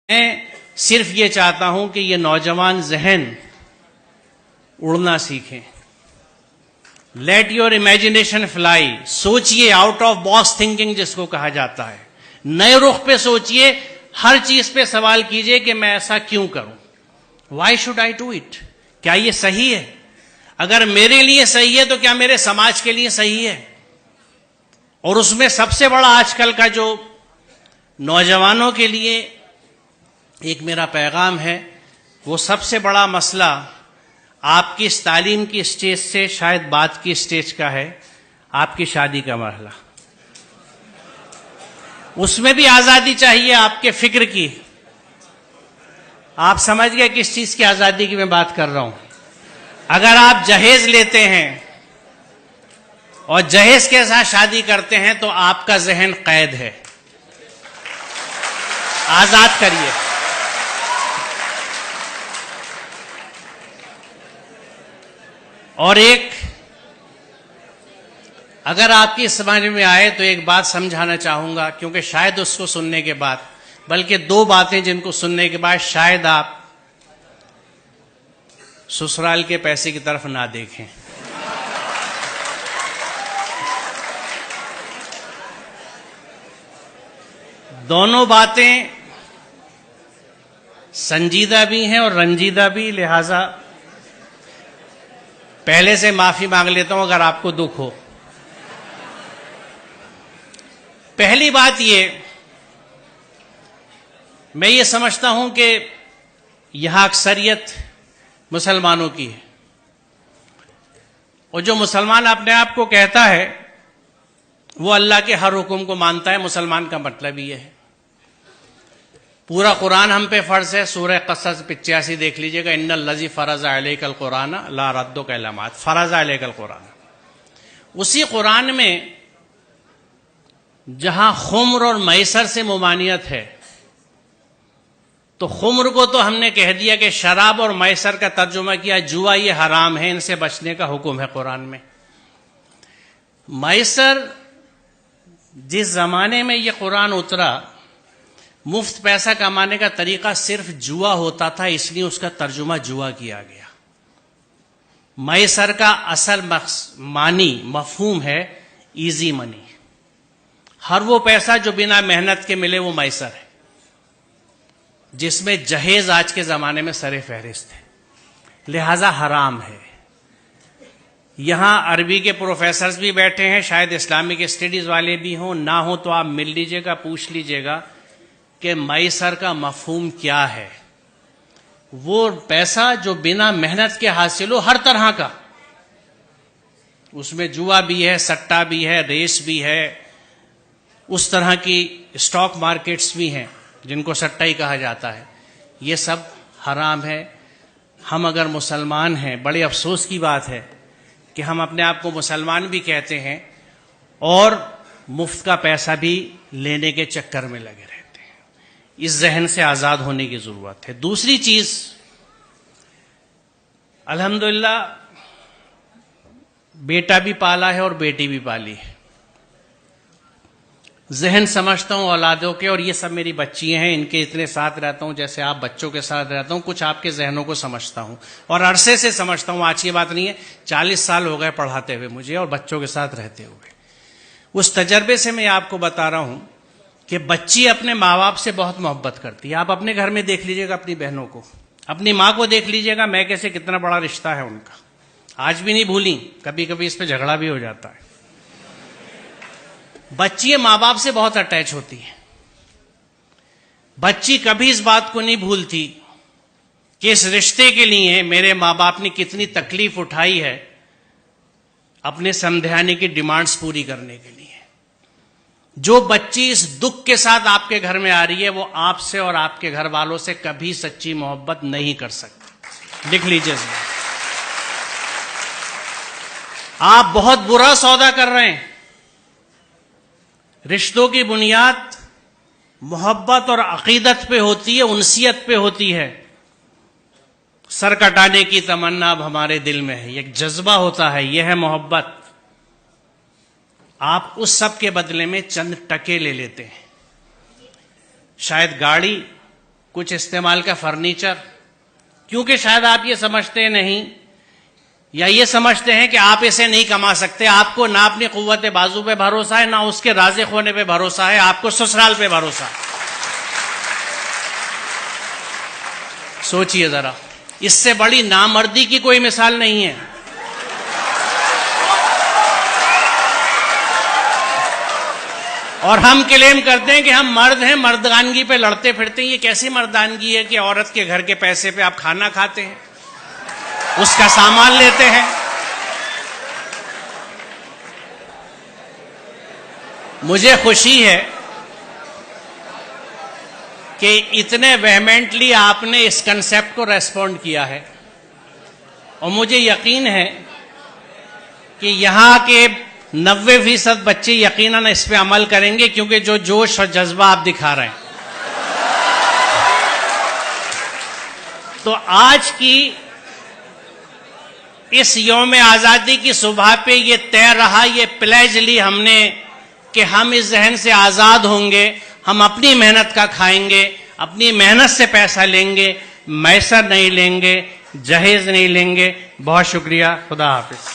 میں صرف یہ چاہتا ہوں کہ یہ نوجوان ذہن اڑنا سیکھیں. Let your imagination fly. سوچئے، آؤٹ آف باکس تھنکنگ جس کو کہا جاتا ہے. نئے رخ پہ سوچئے، ہر چیز پہ سوال کیجئے کہ میں ایسا کیوں کروں. Why should I do it? کیا یہ صحیح ہے؟ اگر میرے لیے صحیح ہے تو کیا میرے سماج کے لیے صحیح ہے؟ اور اس میں سب سے بڑا آج کل کا جو نوجوانوں کے لیے ایک میرا پیغام ہے، وہ سب سے بڑا مسئلہ آپ کی اس تعلیم کی اسٹیج سے شاید بات کی اسٹیج کا ہے، آپ کی شادی کا مرحلہ. اس میں بھی آزادی چاہیے آپ کے فکر کی. آپ سمجھ گئے کس چیز کی آزادی کی میں بات کر رہا ہوں. اگر آپ جہیز لیتے ہیں اور جہیز کے ساتھ شادی کرتے ہیں تو آپ کا ذہن قید ہے. آزاد کریے. اور ایک اگر آپ کی سمجھ میں آئے تو ایک بات سمجھانا چاہوں گا، کیونکہ شاید اس کو سننے کے بعد، بلکہ دو باتیں جن کو سننے کے بعد شاید آپ سسرال کے پیسے کی طرف نہ دیکھیں. دونوں باتیں سنجیدہ بھی ہیں اور رنجیدہ بھی، لہذا پہلے سے معافی مانگ لیتا ہوں اگر آپ کو دکھ ہو. پہلی بات یہ، میں یہ سمجھتا ہوں کہ یہاں اکثریت مسلمانوں کی ہے، اور جو مسلمان اپنے آپ کو کہتا ہے وہ اللہ کے ہر حکم کو مانتا ہے. مسلمان کا مطلب یہ ہے. پورا قرآن ہم پہ فرض ہے. سورہ قصص 85 دیکھ لیجئے گا. ان الذی فرض علیک القرآن لا ردک الا ما فرض علیک القرآن. اسی قرآن میں جہاں خمر اور میسر سے ممانعت ہے، تو خمر کو تو ہم نے کہہ دیا کہ شراب، اور میسر کا ترجمہ کیا جوا، یہ حرام ہے، ان سے بچنے کا حکم ہے قرآن میں. میسر جس زمانے میں یہ قرآن اترا، مفت پیسہ کمانے کا طریقہ صرف جوا ہوتا تھا، اس لیے اس کا ترجمہ جوا کیا گیا. میسر کا اصل معنی مفہوم ہے ایزی منی. ہر وہ پیسہ جو بنا محنت کے ملے وہ میسر ہے، جس میں جہیز آج کے زمانے میں سر فہرست ہے، لہذا حرام ہے. یہاں عربی کے پروفیسرز بھی بیٹھے ہیں، شاید اسلامک اسٹڈیز والے بھی ہوں، نہ ہوں تو آپ مل لیجئے گا، پوچھ لیجئے گا کہ میسر کا مفہوم کیا ہے. وہ پیسہ جو بنا محنت کے حاصل ہو، ہر طرح کا. اس میں جوا بھی ہے، سٹا بھی ہے، ریس بھی ہے، اس طرح کی اسٹاک مارکیٹس بھی ہیں جن کو سٹا ہی کہا جاتا ہے. یہ سب حرام ہے. ہم اگر مسلمان ہیں، بڑے افسوس کی بات ہے کہ ہم اپنے آپ کو مسلمان بھی کہتے ہیں اور مفت کا پیسہ بھی لینے کے چکر میں لگے رہتے ہیں. اس ذہن سے آزاد ہونے کی ضرورت ہے. دوسری چیز، الحمدللہ بیٹا بھی پالا ہے اور بیٹی بھی پالی ہے. ذہن سمجھتا ہوں اولادوں کے، اور یہ سب میری بچیاں ہیں، ان کے اتنے ساتھ رہتا ہوں جیسے آپ بچوں کے ساتھ رہتا ہوں. کچھ آپ کے ذہنوں کو سمجھتا ہوں اور عرصے سے سمجھتا ہوں. آج کی بات نہیں ہے، 40 سال ہو گئے پڑھاتے ہوئے مجھے اور بچوں کے ساتھ رہتے ہوئے. اس تجربے سے میں آپ کو بتا رہا ہوں کہ بچی اپنے ماں باپ سے بہت محبت کرتی ہے. آپ اپنے گھر میں دیکھ لیجئے گا، اپنی بہنوں کو، اپنی ماں کو دیکھ لیجئے گا، میں کیسے کتنا بڑا رشتہ ہے ان کا. آج بھی نہیں بھولی، کبھی کبھی اس پہ جھگڑا بھی ہو جاتا ہے. بچی ماں باپ سے بہت اٹیچ ہوتی ہے. بچی کبھی اس بات کو نہیں بھولتی کہ اس رشتے کے لیے میرے ماں باپ نے کتنی تکلیف اٹھائی ہے اپنے سمدھانے کی ڈیمانڈز پوری کرنے کے لیے. جو بچی اس دکھ کے ساتھ آپ کے گھر میں آ رہی ہے، وہ آپ سے اور آپ کے گھر والوں سے کبھی سچی محبت نہیں کر سکتی. لکھ لیجیے. آپ بہت برا سودا کر رہے ہیں. رشتوں کی بنیاد محبت اور عقیدت پہ ہوتی ہے، انسیت پہ ہوتی ہے. سر کٹانے کی تمنا اب ہمارے دل میں ہے، ایک جذبہ ہوتا ہے، یہ ہے محبت. آپ اس سب کے بدلے میں چند ٹکے لے لیتے ہیں. شاید گاڑی کچھ استعمال کا فرنیچر، کیونکہ شاید آپ یہ سمجھتے نہیں یا یہ سمجھتے ہیں کہ آپ اسے نہیں کما سکتے. آپ کو نہ اپنی قوت بازو پہ بھروسہ ہے، نہ اس کے رازق ہونے پہ بھروسہ ہے، آپ کو سسرال پہ بھروسہ ہے. سوچئے ذرا، اس سے بڑی نامردی کی کوئی مثال نہیں ہے. اور ہم کلیم کرتے ہیں کہ ہم مرد ہیں، مردانگی پہ لڑتے پھرتے ہیں. یہ کیسی مردانگی ہے کہ عورت کے گھر کے پیسے پہ آپ کھانا کھاتے ہیں، اس کا سامان لیتے ہیں. مجھے خوشی ہے کہ اتنے ویہمنٹلی آپ نے اس کنسیپٹ کو ریسپونڈ کیا ہے، اور مجھے یقین ہے کہ یہاں کے 90% بچے یقیناً اس پہ عمل کریں گے، کیونکہ جو جوش اور جذبہ آپ دکھا رہے ہیں. تو آج کی اس یوم آزادی کی صبح پہ یہ طے رہا، یہ پلیج لی ہم نے کہ ہم اس ذہن سے آزاد ہوں گے، ہم اپنی محنت کا کھائیں گے، اپنی محنت سے پیسہ لیں گے، میسر نہیں لیں گے، جہیز نہیں لیں گے. بہت شکریہ. خدا حافظ.